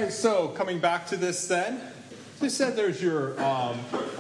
right, so coming back to this then, as I said, there's your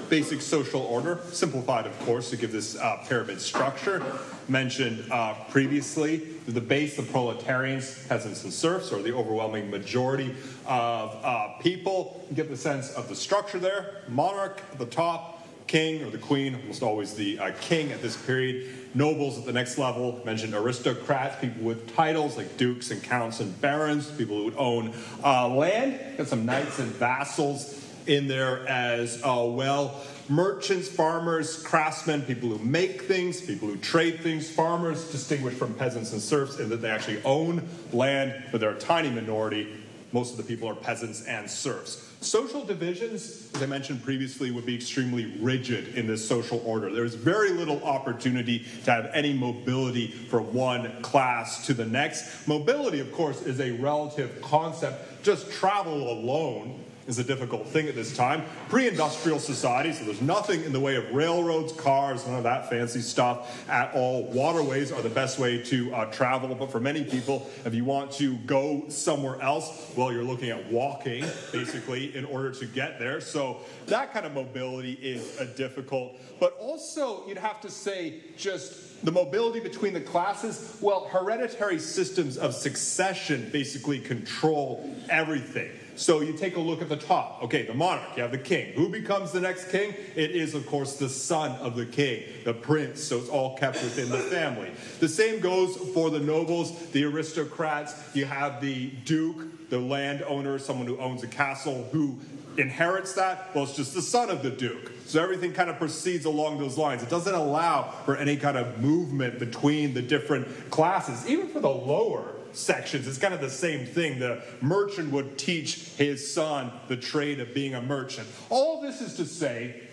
basic social order, simplified, of course, to give this pyramid structure. Mentioned previously, at the base, the proletarians, peasants and serfs, or the overwhelming majority of people. You get the sense of the structure there. Monarch at the top, king or the queen, almost always the king at this period. Nobles at the next level, mentioned aristocrats, people with titles like dukes and counts and barons, people who would own land. Got some knights and vassals in there as well. Merchants, farmers, craftsmen, people who make things, people who trade things. Farmers distinguished from peasants and serfs in that they actually own land, but they're a tiny minority. Most of the people are peasants and serfs. Social divisions, as I mentioned previously, would be extremely rigid in this social order. There's very little opportunity to have any mobility from one class to the next. Mobility, of course, is a relative concept. Just travel alone is a difficult thing at this time. Pre-industrial society, so there's nothing in the way of railroads, cars, none of that fancy stuff at all. Waterways are the best way to travel, but for many people, if you want to go somewhere else, well, you're looking at walking, basically, in order to get there. So that kind of mobility is difficult. But also, you'd have to say, just the mobility between the classes, well, hereditary systems of succession basically control everything. So you take a look at the top. Okay, the monarch, you have the king. Who becomes the next king? It is, of course, the son of the king, the prince, so it's all kept within the family. The same goes for the nobles, the aristocrats. You have the duke, the landowner, someone who owns a castle, who inherits that. Well, it's just the son of the duke. So everything kind of proceeds along those lines. It doesn't allow for any kind of movement between the different classes, even for the lower sections. It's kind of the same thing. The merchant would teach his son the trade of being a merchant. All of this is to say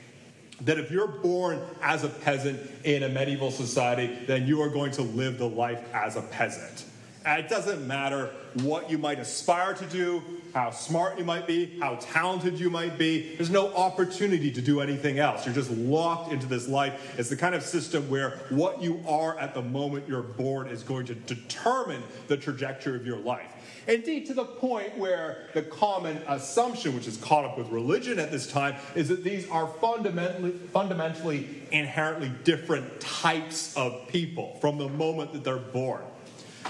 that if you're born as a peasant in a medieval society, then you are going to live the life as a peasant. And it doesn't matter what you might aspire to do, how smart you might be, how talented you might be. There's no opportunity to do anything else. You're just locked into this life. It's the kind of system where what you are at the moment you're born is going to determine the trajectory of your life. Indeed, to the point where the common assumption, which is caught up with religion at this time, is that these are fundamentally, inherently different types of people from the moment that they're born.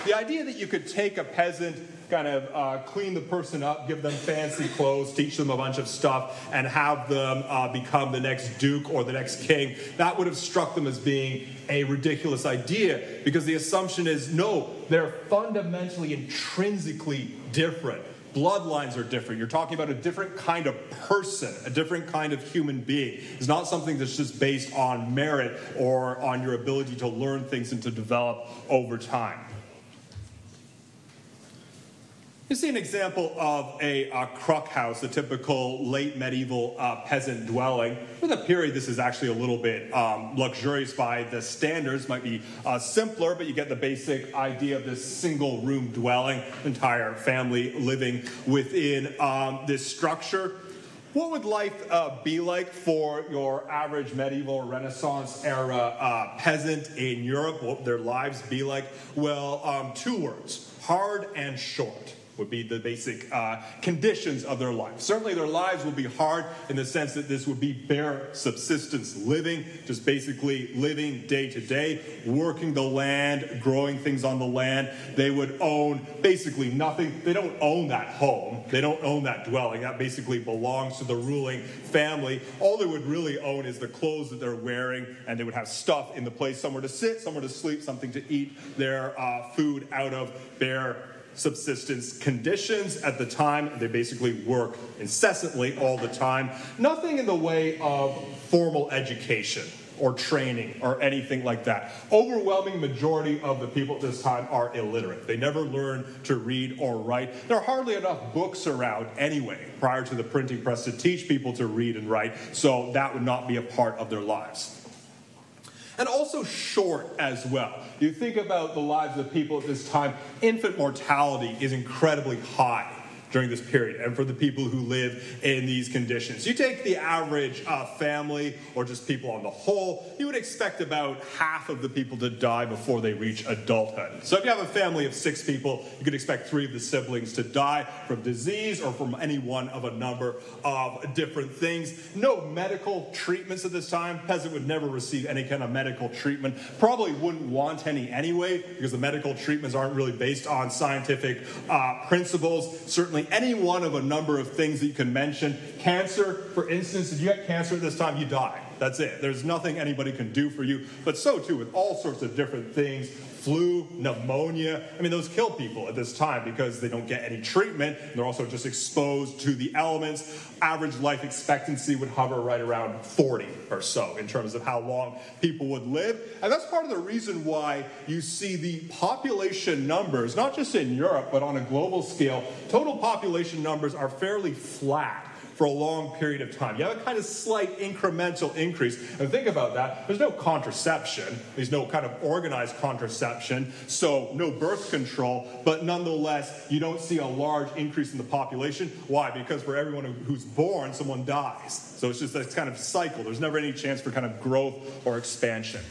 The idea that you could take a peasant, kind of clean the person up, give them fancy clothes, teach them a bunch of stuff, and have them become the next duke or the next king, that would have struck them as being a ridiculous idea, because the assumption is, no, they're fundamentally, intrinsically different. Bloodlines are different. You're talking about a different kind of person, a different kind of human being. It's not something that's just based on merit or on your ability to learn things and to develop over time. You see an example of a cruck house, a typical late medieval peasant dwelling. For the period, this is actually a little bit luxurious by the standards. Might be simpler, but you get the basic idea of this single-room dwelling, entire family living within this structure. What would life be like for your average medieval Renaissance era peasant in Europe? What would their lives be like? Well, two words: hard and short would be the basic conditions of their life. Certainly their lives would be hard in the sense that this would be bare subsistence living, just basically living day to day, working the land, growing things on the land. They would own basically nothing. They don't own that home. They don't own that dwelling. That basically belongs to the ruling family. All they would really own is the clothes that they're wearing, and they would have stuff in the place, somewhere to sit, somewhere to sleep, something to eat, their food out of bare subsistence conditions at the time. They basically work incessantly all the time. Nothing in the way of formal education or training or anything like that. Overwhelming majority of the people at this time are illiterate. They never learn to read or write. There are hardly enough books around anyway prior to the printing press to teach people to read and write, so that would not be a part of their lives. And also short as well. You think about the lives of people at this time, infant mortality is incredibly high. during this period, and for the people who live in these conditions. You take the average family, or just people on the whole, you would expect about half of the people to die before they reach adulthood. So if you have a family of 6 people, you could expect 3 of the siblings to die from disease or from any one of a number of different things. No medical treatments at this time. Peasant would never receive any kind of medical treatment. Probably wouldn't want any anyway, because the medical treatments aren't really based on scientific principles. Certainly any one of a number of things that you can mention. Cancer, for instance, if you get cancer at this time, you die. That's it. There's nothing anybody can do for you. But so too with all sorts of different things. Flu, pneumonia. I mean, those kill people at this time because they don't get any treatment. They're also just exposed to the elements. Average life expectancy would hover right around 40 or so in terms of how long people would live. And that's part of the reason why you see the population numbers, not just in Europe, but on a global scale, total population numbers are fairly flat for a long period of time. You have a kind of slight incremental increase. And think about that. There's no contraception. There's no kind of organized contraception. So no birth control. But nonetheless, you don't see a large increase in the population. Why? Because for everyone who's born, someone dies. So it's just this kind of cycle. There's never any chance for kind of growth or expansion.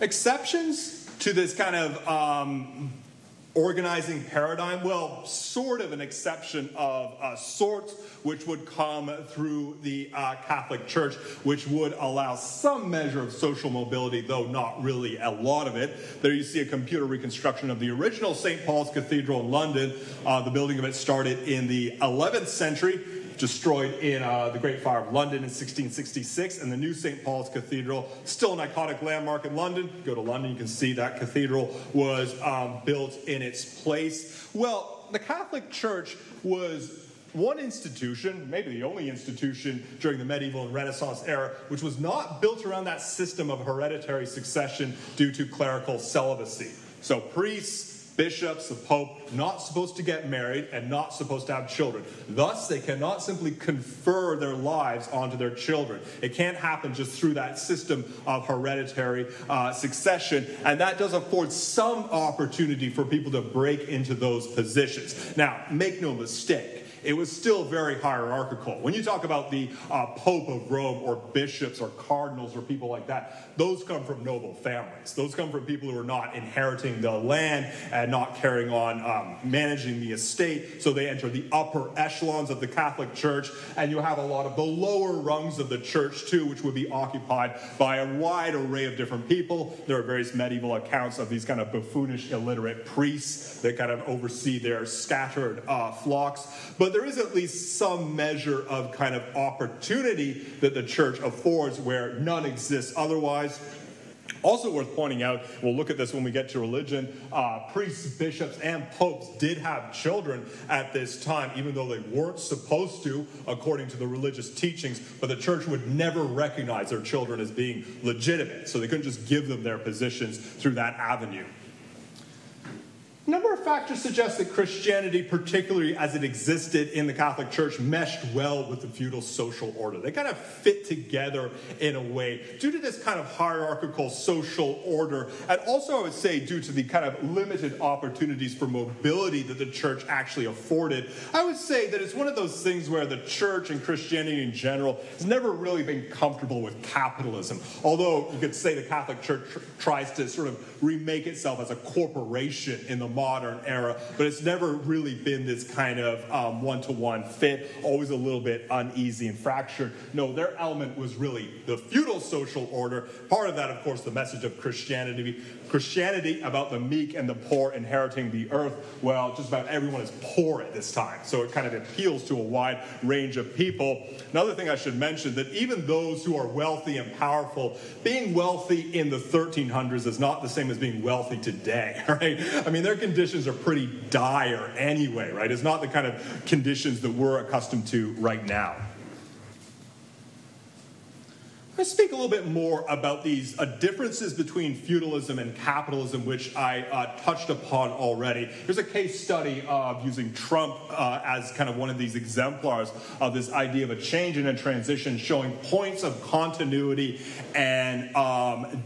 Exceptions to this kind of organizing paradigm, well, sort of an exception of sorts, which would come through the Catholic Church, which would allow some measure of social mobility, though not really a lot of it. There you see a computer reconstruction of the original St. Paul's Cathedral in London. The building of it started in the 11th century, destroyed in the Great Fire of London in 1666, and the new St. Paul's Cathedral, still an iconic landmark in London. Go to London, you can see that cathedral was built in its place. Well, the Catholic Church was one institution, maybe the only institution during the medieval and Renaissance era, which was not built around that system of hereditary succession due to clerical celibacy. So priests, bishops, the Pope, not supposed to get married and not supposed to have children. Thus, they cannot simply confer their lives onto their children. It can't happen just through that system of hereditary succession, and that does afford some opportunity for people to break into those positions. Now, make no mistake, it was still very hierarchical. When you talk about the Pope of Rome or bishops or cardinals or people like that, those come from noble families. Those come from people who are not inheriting the land and not carrying on managing the estate. So they enter the upper echelons of the Catholic Church, and you have a lot of the lower rungs of the church too, which would be occupied by a wide array of different people. There are various medieval accounts of these kind of buffoonish, illiterate priests that kind of oversee their scattered flocks. But there is at least some measure of kind of opportunity that the church affords where none exists otherwise. Also worth pointing out, we'll look at this when we get to religion, priests, bishops, and popes did have children at this time, even though they weren't supposed to, according to the religious teachings, but the church would never recognize their children as being legitimate, so they couldn't just give them their positions through that avenue. A number of factors suggest that Christianity, particularly as it existed in the Catholic Church, meshed well with the feudal social order. They kind of fit together in a way due to this kind of hierarchical social order, and also I would say due to the kind of limited opportunities for mobility that the church actually afforded. I would say that it's one of those things where the church and Christianity in general has never really been comfortable with capitalism. Although you could say the Catholic Church tries to sort of remake itself as a corporation in the modern era, but it's never really been this kind of one-to-one fit, always a little bit uneasy and fractured. No, their element was really the feudal social order. Part of that, of course, the message of Christianity about the meek and the poor inheriting the earth. Well, just about everyone is poor at this time, so it kind of appeals to a wide range of people. Another thing I should mention, that even those who are wealthy and powerful, being wealthy in the 1300s is not the same as being wealthy today, right? I mean, their conditions are pretty dire anyway, right? It's not the kind of conditions that we're accustomed to right now. Let's speak a little bit more about these differences between feudalism and capitalism, which I touched upon already. Here's a case study of using Trump as kind of one of these exemplars of this idea of a change and a transition, showing points of continuity and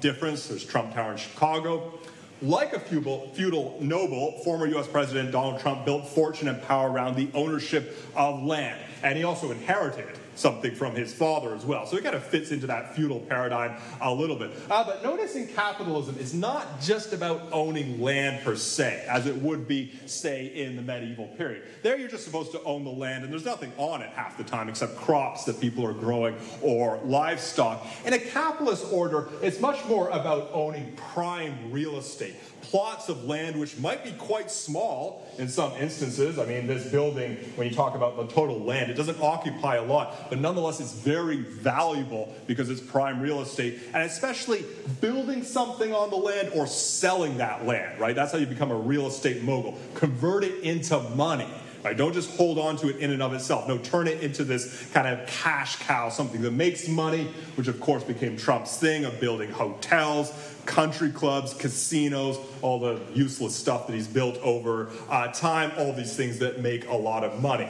difference. There's Trump Tower in Chicago. Like a feudal noble, former U.S. President Donald Trump built fortune and power around the ownership of land. And he also inherited something from his father as well. So it kind of fits into that feudal paradigm a little bit. But notice in capitalism, it's not just about owning land per se, as it would be, say, in the medieval period. There you're just supposed to own the land, and there's nothing on it half the time except crops that people are growing or livestock. In a capitalist order, it's much more about owning prime real estate. Plots of land which might be quite small in some instances. I mean, this building, when you talk about the total land, it doesn't occupy a lot, but nonetheless it's very valuable because it's prime real estate, and especially building something on the land or selling that land, right? That's how you become a real estate mogul. Convert it into money. Right, don't just hold on to it in and of itself. No, turn it into this kind of cash cow, something that makes money, which of course became Trump's thing of building hotels, country clubs, casinos, all the useless stuff that he's built over time, all these things that make a lot of money.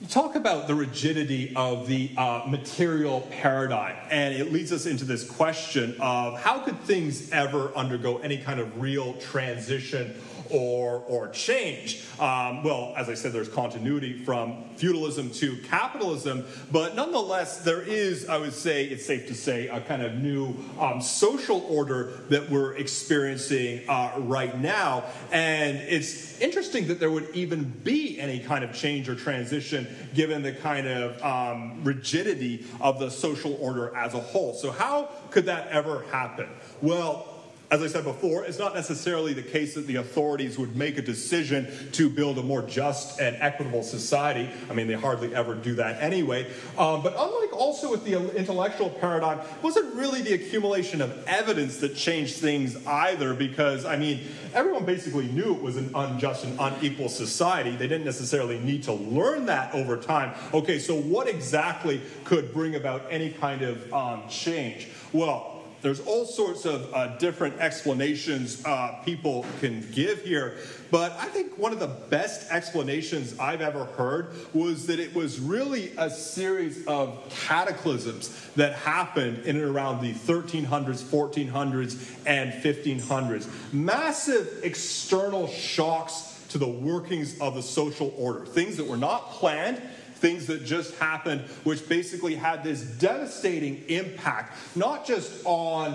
Talk about the rigidity of the material paradigm, and it leads us into this question of how could things ever undergo any kind of real transition or change? Well, as I said, there's continuity from feudalism to capitalism, but nonetheless, there is, I would say, it's safe to say, a kind of new social order that we're experiencing right now, and it's interesting that there would even be any kind of change or transition given the kind of rigidity of the social order as a whole. So how could that ever happen? Well, as I said before, it's not necessarily the case that the authorities would make a decision to build a more just and equitable society. I mean, they hardly ever do that anyway. But unlike also with the intellectual paradigm, it wasn't really the accumulation of evidence that changed things either, because, I mean, everyone basically knew it was an unjust and unequal society. They didn't necessarily need to learn that over time. Okay, so what exactly could bring about any kind of change? Well, there's all sorts of different explanations people can give here, but I think one of the best explanations I've ever heard was that it was really a series of cataclysms that happened in and around the 1300s, 1400s, and 1500s. Massive external shocks to the workings of the social order, things that were not planned, things that just happened, which basically had this devastating impact, not just on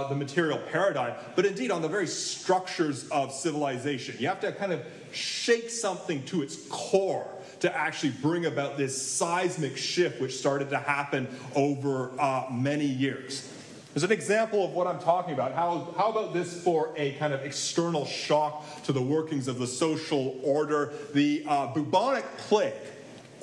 the material paradigm, but indeed on the very structures of civilization. You have to kind of shake something to its core to actually bring about this seismic shift which started to happen over many years. There's an example of what I'm talking about. How about this for a kind of external shock to the workings of the social order? The bubonic plague,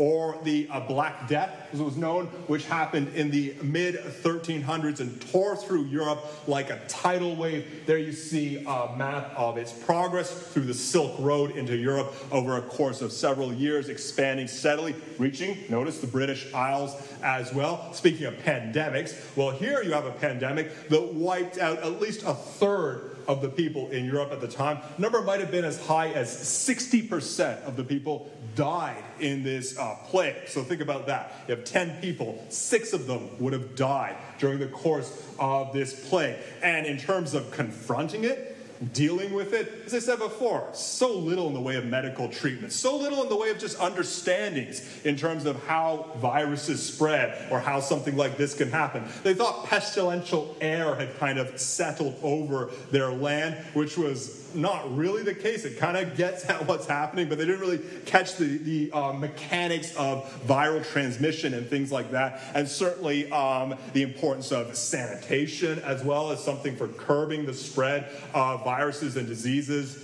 or the Black Death, as it was known, which happened in the mid-1300s and tore through Europe like a tidal wave. There you see a map of its progress through the Silk Road into Europe over a course of several years, expanding steadily, reaching, notice, the British Isles as well. Speaking of pandemics, well, here you have a pandemic that wiped out at least a third of the people in Europe at the time. The number might have been as high as 60% of the people died in this plague. So think about that. You have 10 people, 6 of them would have died during the course of this plague. And in terms of confronting it, dealing with it, as I said before, so little in the way of medical treatment, so little in the way of just understandings in terms of how viruses spread or how something like this can happen. They thought pestilential air had kind of settled over their land, which was not really the case. It kind of gets at what's happening, but they didn't really catch the mechanics of viral transmission and things like that, and certainly the importance of sanitation as well as something for curbing the spread of viruses and diseases.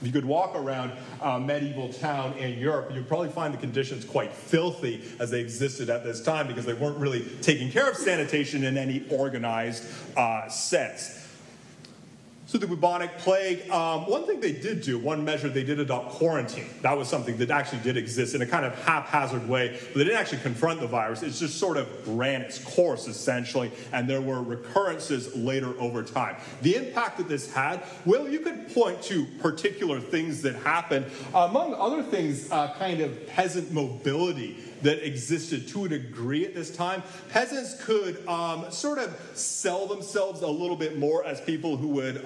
If you could walk around medieval town in Europe, you'd probably find the conditions quite filthy as they existed at this time because they weren't really taking care of sanitation in any organized sense. So the bubonic plague, one thing they did do, one measure, they did adopt quarantine. That was something that actually did exist in a kind of haphazard way, but they didn't actually confront the virus. It just sort of ran its course, essentially, and there were recurrences later over time. The impact that this had, well, you could point to particular things that happened. Among other things, kind of peasant mobility that existed to a degree at this time. Peasants could sort of sell themselves a little bit more as people who would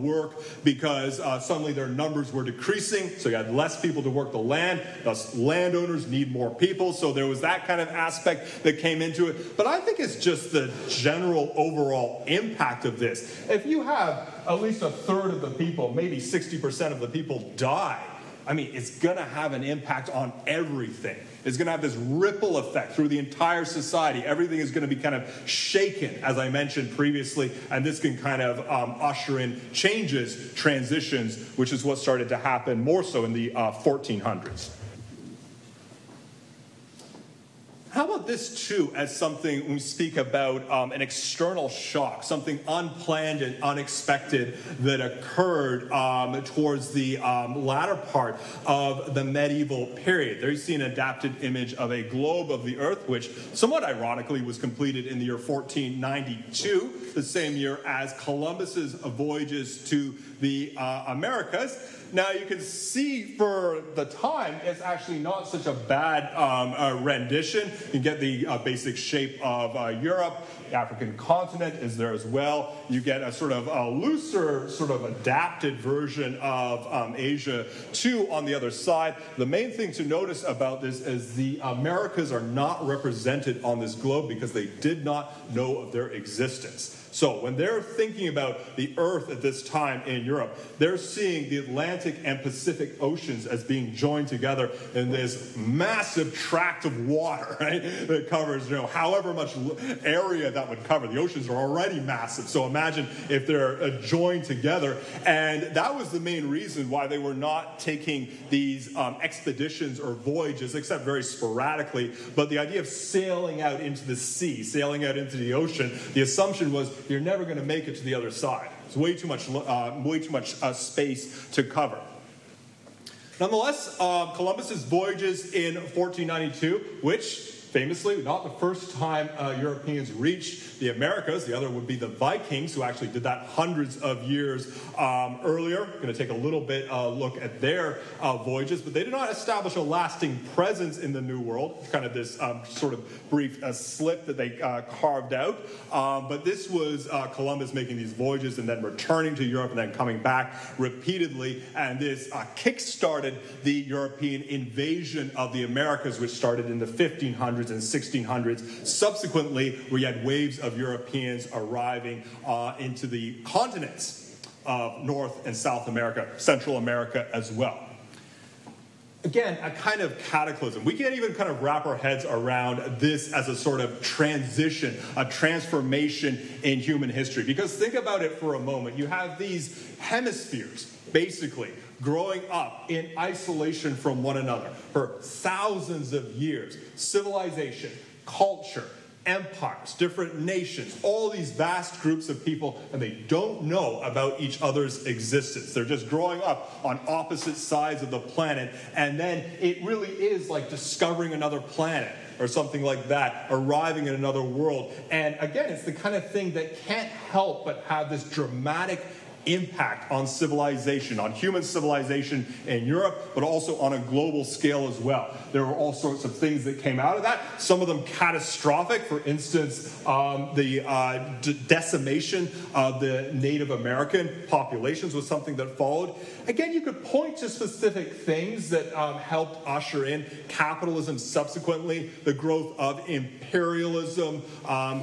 work because suddenly their numbers were decreasing, so you had less people to work the land, thus landowners need more people, so there was that kind of aspect that came into it. But I think it's just the general overall impact of this. If you have at least a third of the people, maybe 60% of the people die, I mean, it's going to have an impact on everything. It's going to have this ripple effect through the entire society. Everything is going to be kind of shaken, as I mentioned previously, and this can kind of usher in changes, transitions, which is what started to happen more so in the 1400s. How about this, too, as something when we speak about an external shock, something unplanned and unexpected that occurred towards the latter part of the medieval period. There you see an adapted image of a globe of the Earth, which somewhat ironically was completed in the year 1492, the same year as Columbus's voyages to the Americas. Now, you can see for the time, it's actually not such a bad rendition. You get the basic shape of Europe. The African continent is there as well. You get a sort of a looser, sort of adapted version of Asia, too, on the other side. The main thing to notice about this is the Americas are not represented on this globe because they did not know of their existence. So when they're thinking about the Earth at this time in Europe, they're seeing the Atlantic and Pacific Oceans as being joined together in this massive tract of water, right, that covers, however much area that would cover. The oceans are already massive, so imagine if they're joined together. And that was the main reason why they were not taking these expeditions or voyages, except very sporadically. But the idea of sailing out into the sea, sailing out into the ocean, the assumption was you're never going to make it to the other side. It's way too much space to cover. Nonetheless, Columbus's voyages in 1492, which famously, not the first time Europeans reached the Americas. The other would be the Vikings, who actually did that hundreds of years earlier. Going to take a little bit look at their voyages, but they did not establish a lasting presence in the New World. Kind of this sort of brief slip that they carved out. But this was Columbus making these voyages and then returning to Europe and then coming back repeatedly. And this kick-started the European invasion of the Americas, which started in the 1500s and 1600s. Subsequently, we had waves of Europeans arriving into the continents of North and South America, Central America as well. Again, a kind of cataclysm. We can't even kind of wrap our heads around this as a sort of transition, a transformation in human history. Because think about it for a moment. You have these hemispheres, basically, growing up in isolation from one another for thousands of years. Civilization, culture, empires, different nations, all these vast groups of people, and they don't know about each other's existence. They're just growing up on opposite sides of the planet, and then it really is like discovering another planet or something like that, arriving in another world. And again, it's the kind of thing that can't help but have this dramatic impact on civilization, on human civilization in Europe, but also on a global scale as well. There were all sorts of things that came out of that, some of them catastrophic. For instance, the decimation of the Native American populations was something that followed. Again, you could point to specific things that helped usher in capitalism subsequently, the growth of imperialism,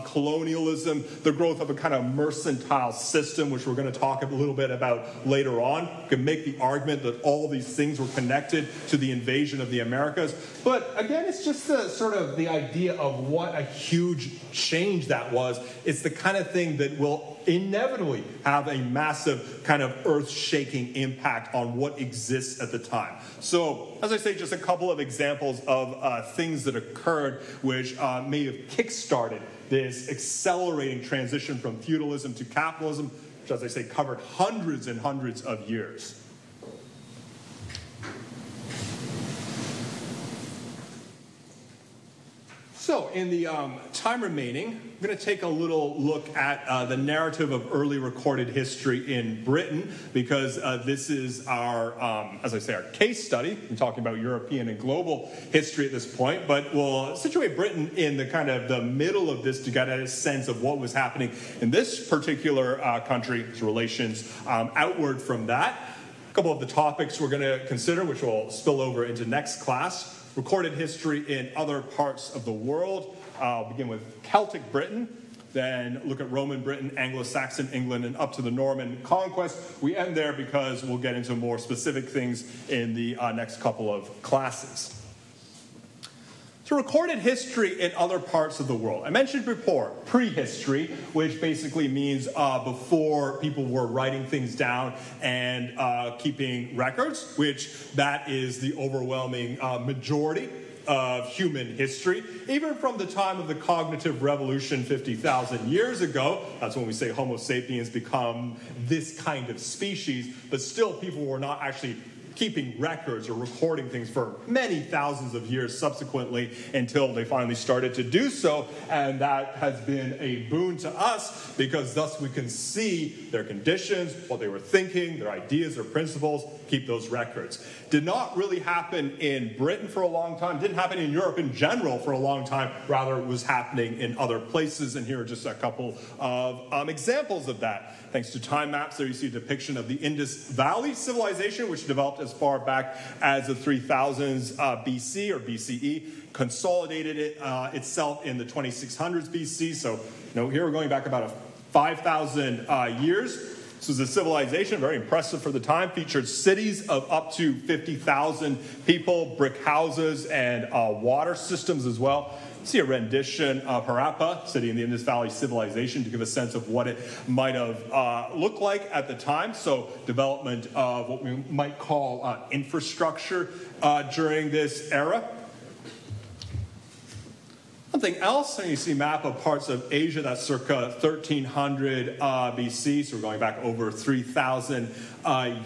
colonialism, the growth of a kind of mercantile system, which we're going to talk a little bit about later on. You can make the argument that all these things were connected to the invasion of the Americas. But again, it's just the sort of the idea of what a huge change that was. It's the kind of thing that will inevitably have a massive kind of earth-shaking impact on what exists at the time. So, as I say, just a couple of examples of things that occurred which may have kick-started this accelerating transition from feudalism to capitalism, which as I say, covered hundreds and hundreds of years. So in the time remaining, I'm going to take a little look at the narrative of early recorded history in Britain, because this is our, as I say, our case study. I'm talking about European and global history at this point, but we'll situate Britain in the kind of the middle of this to get a sense of what was happening in this particular country's relations outward from that. A couple of the topics we're going to consider, which will spill over into next class. Recorded history in other parts of the world. I'll begin with Celtic Britain, then look at Roman Britain, Anglo-Saxon England, and up to the Norman conquest. We end there because we'll get into more specific things in the next couple of classes. So recorded history in other parts of the world. I mentioned before prehistory, which basically means before people were writing things down and keeping records, which that is the overwhelming majority of human history. Even from the time of the cognitive revolution 50,000 years ago, that's when we say Homo sapiens become this kind of species, but still people were not actually keeping records or recording things for many thousands of years subsequently until they finally started to do so. And that has been a boon to us because thus we can see their conditions, what they were thinking, their ideas, their principles, keep those records. Did not really happen in Britain for a long time, didn't happen in Europe in general for a long time, rather it was happening in other places, and here are just a couple of examples of that. Thanks to time maps, there you see a depiction of the Indus Valley civilization, which developed as far back as the 3000s BC or BCE, consolidated itself in the 2600s BC. So, here we're going back about 5,000 years. This was a civilization, very impressive for the time, featured cities of up to 50,000 people, brick houses, and water systems as well. See a rendition of Harappa, city in the Indus Valley civilization, to give a sense of what it might have looked like at the time. So development of what we might call infrastructure during this era. Something else, and you see a map of parts of Asia, that's circa 1300 BC, so we're going back over 3,000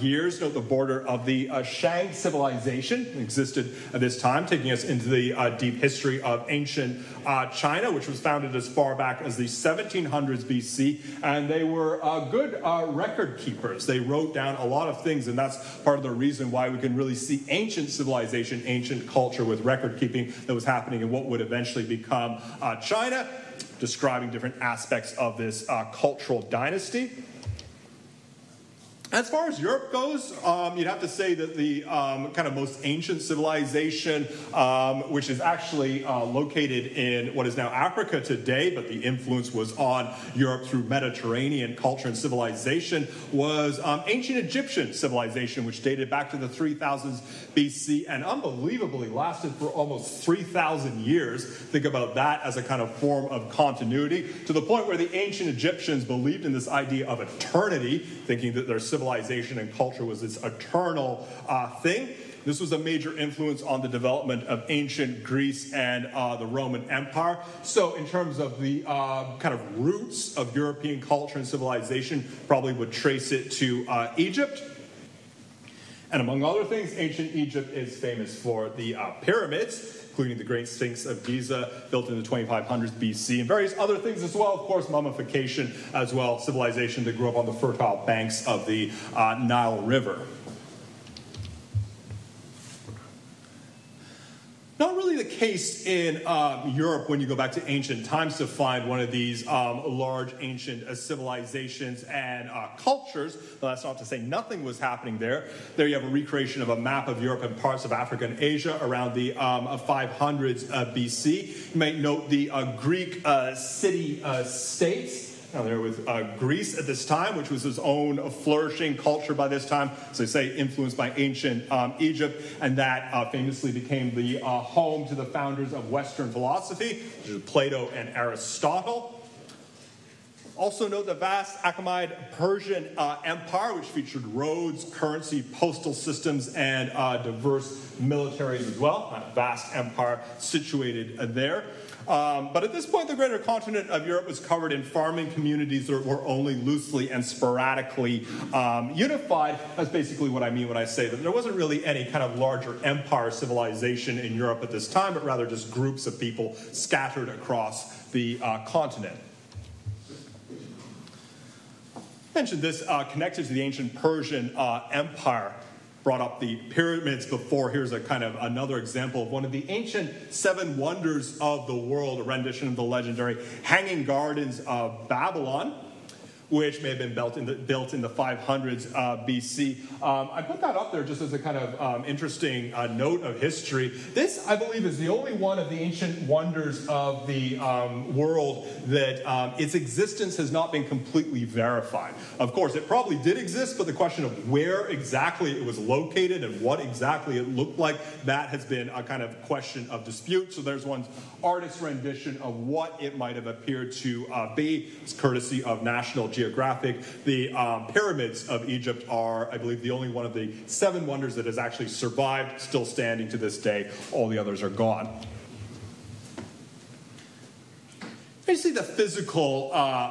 years. Note the border of the Shang civilization existed at this time, taking us into the deep history of ancient China, which was founded as far back as the 1700s BC, and they were good record keepers. They wrote down a lot of things, and that's part of the reason why we can really see ancient civilization, ancient culture with record keeping that was happening in what would eventually become China, describing different aspects of this cultural dynasty. As far as Europe goes, you'd have to say that the kind of most ancient civilization, which is actually located in what is now Africa today, but the influence was on Europe through Mediterranean culture and civilization, was ancient Egyptian civilization, which dated back to the 3000s BC and unbelievably lasted for almost 3,000 years. Think about that as a kind of form of continuity, to the point where the ancient Egyptians believed in this idea of eternity, thinking that their civilization and culture was this eternal thing. This was a major influence on the development of ancient Greece and the Roman Empire. So in terms of the kind of roots of European culture and civilization, probably would trace it to Egypt. And among other things, ancient Egypt is famous for the pyramids, including the Great Sphinx of Giza, built in the 2500s BC, and various other things as well. Of course, mummification as well, civilization that grew up on the fertile banks of the Nile River. Not really the case in Europe when you go back to ancient times to find one of these large ancient civilizations and cultures. But that's not to say nothing was happening there. There you have a recreation of a map of Europe and parts of Africa and Asia around the 500s BC. You might note the Greek city-states. Now there with Greece at this time, which was its own flourishing culture by this time, as I say, influenced by ancient Egypt, and that famously became the home to the founders of Western philosophy, which is Plato and Aristotle. Also note the vast Achaemenid Persian Empire, which featured roads, currency, postal systems, and diverse militaries as well. A vast empire situated there. But at this point, the greater continent of Europe was covered in farming communities that were only loosely and sporadically unified. That's basically what I mean when I say that there wasn't really any kind of larger empire civilization in Europe at this time, but rather just groups of people scattered across the continent. I mentioned this connected to the ancient Persian Empire. Brought up the pyramids before. Here's a kind of another example of one of the ancient seven wonders of the world, a rendition of the legendary Hanging Gardens of Babylon, which may have been built in the 500s BC. I put that up there just as a kind of interesting note of history. This, I believe, is the only one of the ancient wonders of the world that its existence has not been completely verified. Of course, it probably did exist, but the question of where exactly it was located and what exactly it looked like, that has been a kind of question of dispute. So there's one artist's rendition of what it might have appeared to be. It's courtesy of National Geographic. The pyramids of Egypt are, I believe, the only one of the seven wonders that has actually survived, still standing to this day. All the others are gone. You see the physical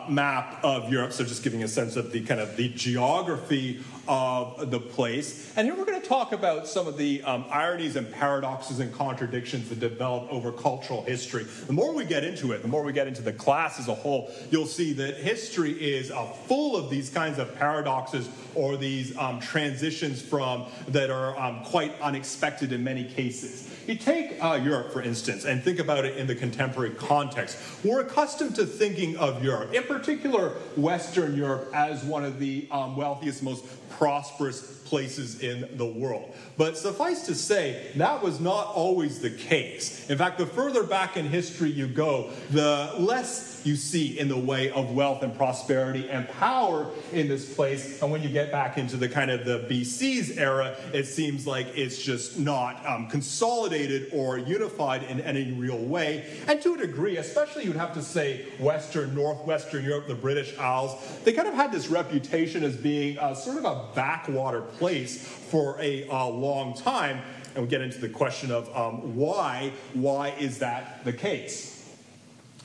map of Europe, so just giving a sense of the kind of the geography of the place. And here we're going to talk about some of the ironies and paradoxes and contradictions that develop over cultural history. The more we get into it, the more we get into the class as a whole, you'll see that history is full of these kinds of paradoxes or these transitions that are quite unexpected in many cases. You take Europe, for instance, and think about it in the contemporary context. We're accustomed to thinking of Europe, in particular Western Europe, as one of the wealthiest, most prosperous places in the world. But suffice to say, that was not always the case. In fact, the further back in history you go, the less you see in the way of wealth and prosperity and power in this place. And when you get back into the kind of the BC's era, it seems like it's just not consolidated or unified in any real way. And to a degree, especially you'd have to say Northwestern Europe, the British Isles, they kind of had this reputation as being sort of a backwater place for a long time. And we get into the question of why is that the case?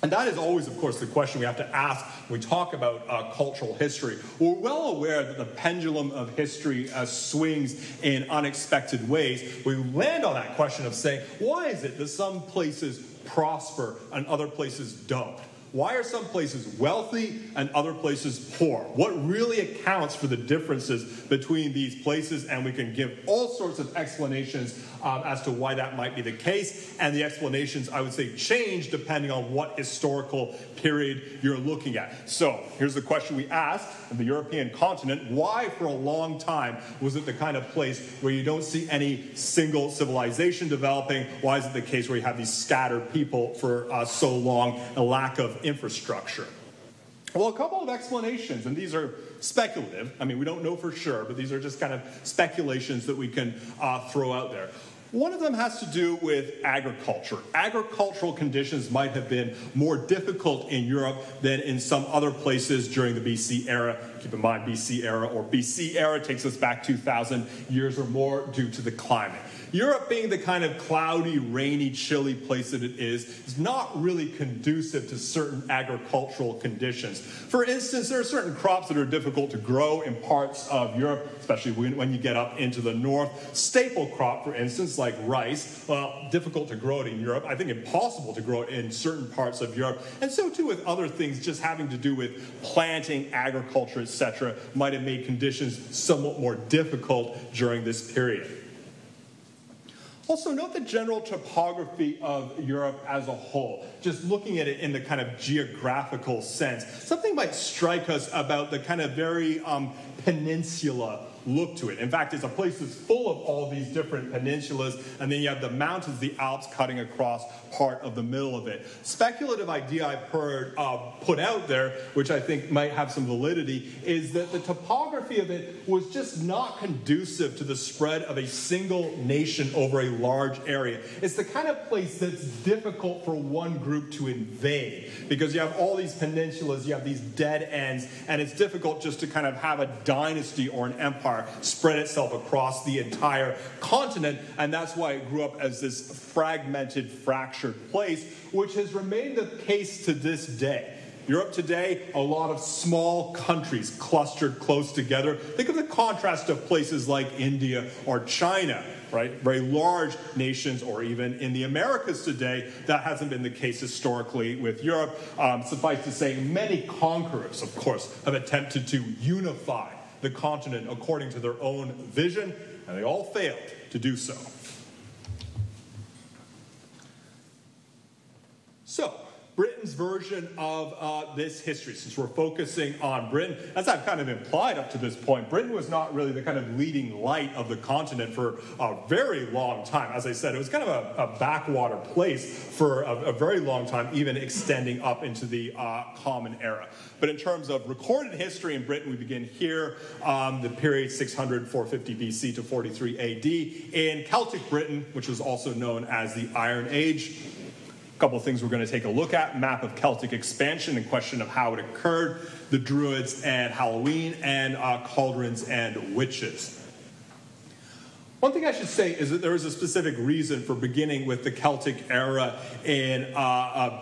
And that is always, of course, the question we have to ask when we talk about cultural history. We're well aware that the pendulum of history swings in unexpected ways. We land on that question of saying, why is it that some places prosper and other places don't? Why are some places wealthy and other places poor? What really accounts for the differences between these places? And we can give all sorts of explanations as to why that might be the case. And the explanations, I would say, change depending on what historical period you're looking at. So here's the question we asked of the European continent. Why, for a long time, was it the kind of place where you don't see any single civilization developing? Why is it the case where you have these scattered people for so long, a lack of infrastructure? Well, a couple of explanations, and these are speculative. I mean, we don't know for sure, but these are just kind of speculations that we can throw out there. One of them has to do with agriculture. Agricultural conditions might have been more difficult in Europe than in some other places during the BC era. Keep in mind, BC era takes us back 2,000 years or more due to the climate. Europe, being the kind of cloudy, rainy, chilly place that it is not really conducive to certain agricultural conditions. For instance, there are certain crops that are difficult to grow in parts of Europe, especially when you get up into the north. Staple crop, for instance, like rice, well, difficult to grow it in Europe. I think impossible to grow it in certain parts of Europe. And so too with other things just having to do with planting, agriculture, etc., might have made conditions somewhat more difficult during this period. Also, note the general topography of Europe as a whole. Just looking at it in the kind of geographical sense. Something might strike us about the kind of very peninsula look to it. In fact, it's a place that's full of all these different peninsulas, and then you have the mountains, the Alps, cutting across part of the middle of it. Speculative idea I've heard put out there, which I think might have some validity, is that the topography of it was just not conducive to the spread of a single nation over a large area. It's the kind of place that's difficult for one group to invade, because you have all these peninsulas, you have these dead ends, and it's difficult just to kind of have a dynasty or an empire spread itself across the entire continent, and that's why it grew up as this fragmented, fractured place, which has remained the case to this day. Europe today, a lot of small countries clustered close together. Think of the contrast of places like India or China, right? Very large nations, or even in the Americas today. That hasn't been the case historically with Europe. Suffice to say, many conquerors, of course, have attempted to unify the continent according to their own vision, and they all failed to do so. So, Britain's version of this history, since we're focusing on Britain, as I've kind of implied up to this point, Britain was not really the kind of leading light of the continent for a very long time. As I said, it was kind of a backwater place for a very long time, even extending up into the Common Era. But in terms of recorded history in Britain, we begin here, the period 600-450 BC to 43 AD, in Celtic Britain, which was also known as the Iron Age. A couple of things we're going to take a look at: map of Celtic expansion and question of how it occurred, the Druids and Halloween, and cauldrons and witches. One thing I should say is that there is a specific reason for beginning with the Celtic era in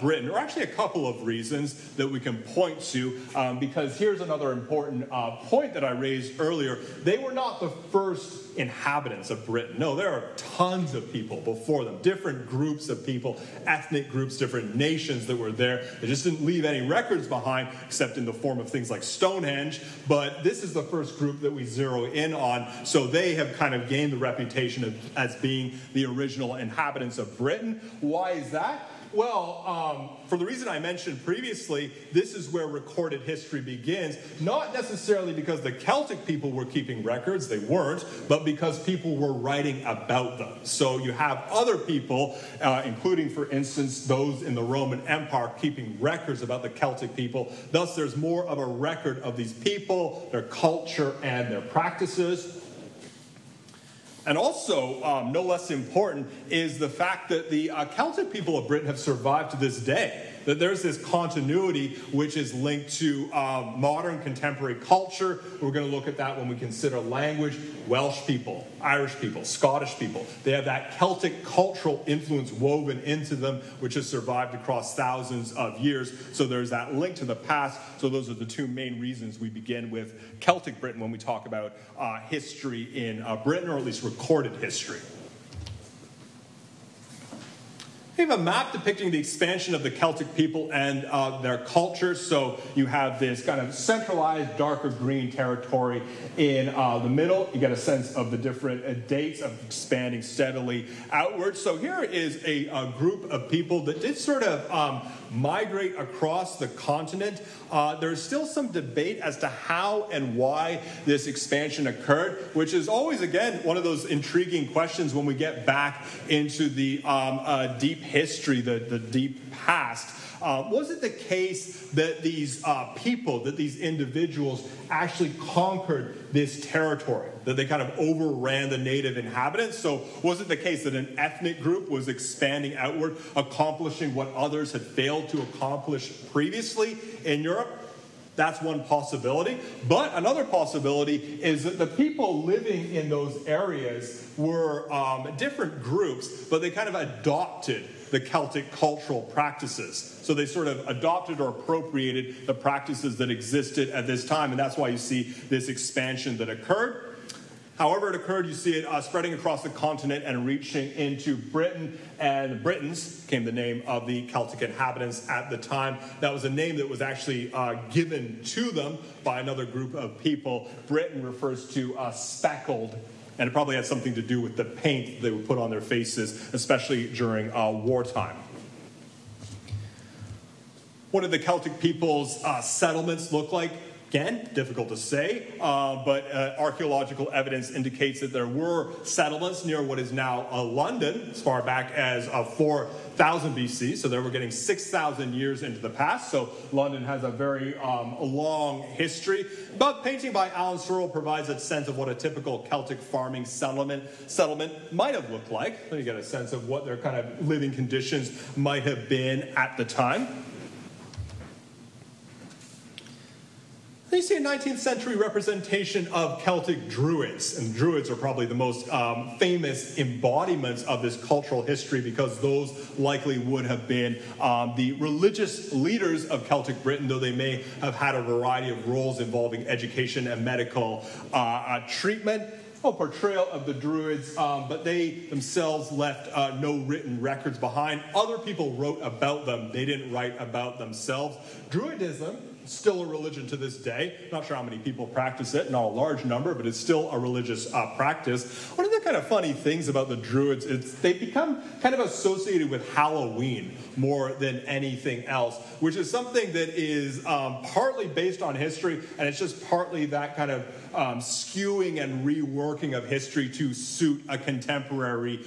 Britain, or actually a couple of reasons that we can point to, because here's another important point that I raised earlier. They were not the first inhabitants of Britain. No, there are tons of people before them, different groups of people, ethnic groups, different nations that were there. They just didn't leave any records behind, except in the form of things like Stonehenge, but this is the first group that we zero in on, so they have kind of gained the reputation as being the original inhabitants of Britain. Why is that? Well, for the reason I mentioned previously, this is where recorded history begins, not necessarily because the Celtic people were keeping records, they weren't, but because people were writing about them. So you have other people, including, for instance, those in the Roman Empire, keeping records about the Celtic people. Thus, there's more of a record of these people, their culture, and their practices. And also, no less important, is the fact that the Celtic people of Britain have survived to this day. That there's this continuity which is linked to modern contemporary culture. We're going to look at that when we consider language. Welsh people, Irish people, Scottish people, they have that Celtic cultural influence woven into them, which has survived across thousands of years. So there's that link to the past. So those are the two main reasons we begin with Celtic Britain when we talk about history in Britain, or at least recorded history. We have a map depicting the expansion of the Celtic people and their culture. So you have this kind of centralized darker green territory in the middle. You get a sense of the different dates of expanding steadily outward. So here is a group of people that did sort of migrate across the continent. There's still some debate as to how and why this expansion occurred, which is always, again, one of those intriguing questions when we get back into the deep history, the deep past. Was it the case that these people, that these individuals actually conquered this territory, that they kind of overran the native inhabitants? So was it the case that an ethnic group was expanding outward, accomplishing what others had failed to accomplish previously in Europe? That's one possibility. But another possibility is that the people living in those areas were different groups, but they kind of adopted the Celtic cultural practices. So they sort of adopted or appropriated the practices that existed at this time, and that's why you see this expansion that occurred. However it occurred, you see it spreading across the continent and reaching into Britain, and Britons became the name of the Celtic inhabitants at the time. That was a name that was actually given to them by another group of people. Britain refers to speckled, and it probably had something to do with the paint they would put on their faces, especially during wartime. What did the Celtic people's settlements look like? Again, difficult to say, but archaeological evidence indicates that there were settlements near what is now London as far back as 4000 BC. So there we're getting 6,000 years into the past. So London has a very long history. But painting by Alan Searle provides a sense of what a typical Celtic farming settlement might have looked like. So you get a sense of what their kind of living conditions might have been at the time. You see a 19th century representation of Celtic Druids, and Druids are probably the most famous embodiments of this cultural history because those likely would have been the religious leaders of Celtic Britain, though they may have had a variety of roles involving education and medical treatment. Portrayal of the Druids, but they themselves left no written records behind. Other people wrote about them. They didn't write about themselves. Druidism, still a religion to this day. Not sure how many people practice it, not a large number, but it's still a religious practice. One of the kind of funny things about the Druids is they've become kind of associated with Halloween more than anything else, which is something that is partly based on history, and it's just partly that kind of skewing and reworking of history to suit a contemporary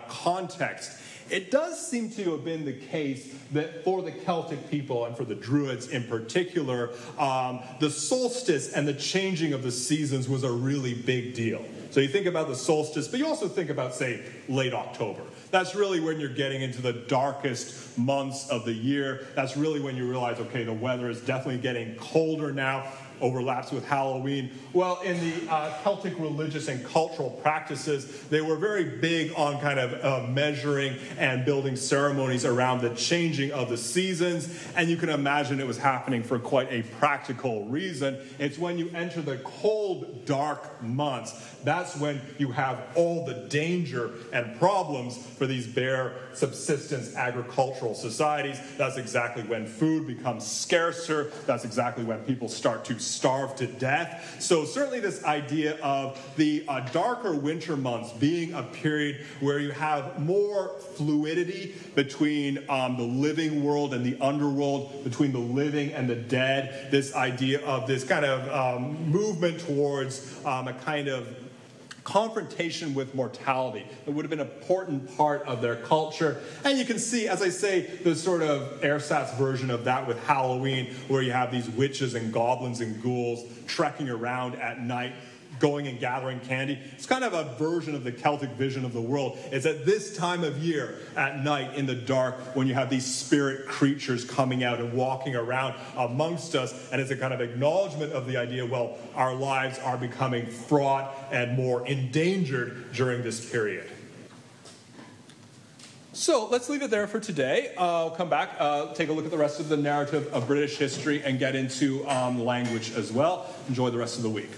context. It does seem to have been the case that for the Celtic people and for the Druids in particular, the solstice and the changing of the seasons was a really big deal. So you think about the solstice, but you also think about, say, late October. That's really when you're getting into the darkest months of the year. That's really when you realize, okay, the weather is definitely getting colder now. Overlaps with Halloween. Well, in the Celtic religious and cultural practices, they were very big on kind of measuring and building ceremonies around the changing of the seasons, and you can imagine it was happening for quite a practical reason. It's when you enter the cold, dark months, that's when you have all the danger and problems for these bare subsistence agricultural societies. That's exactly when food becomes scarcer. That's exactly when people start to starve to death. So certainly this idea of the darker winter months being a period where you have more fluidity between the living world and the underworld, between the living and the dead, this idea of this kind of movement towards a kind of confrontation with mortality. It would have been an important part of their culture. And you can see, as I say, the sort of ersatz version of that with Halloween, where you have these witches and goblins and ghouls trekking around at night, going and gathering candy. It's kind of a version of the Celtic vision of the world. It's at this time of year, at night, in the dark, when you have these spirit creatures coming out and walking around amongst us, and it's a kind of acknowledgement of the idea, well, our lives are becoming fraught and more endangered during this period. So let's leave it there for today. I'll come back, take a look at the rest of the narrative of British history, and get into language as well. Enjoy the rest of the week.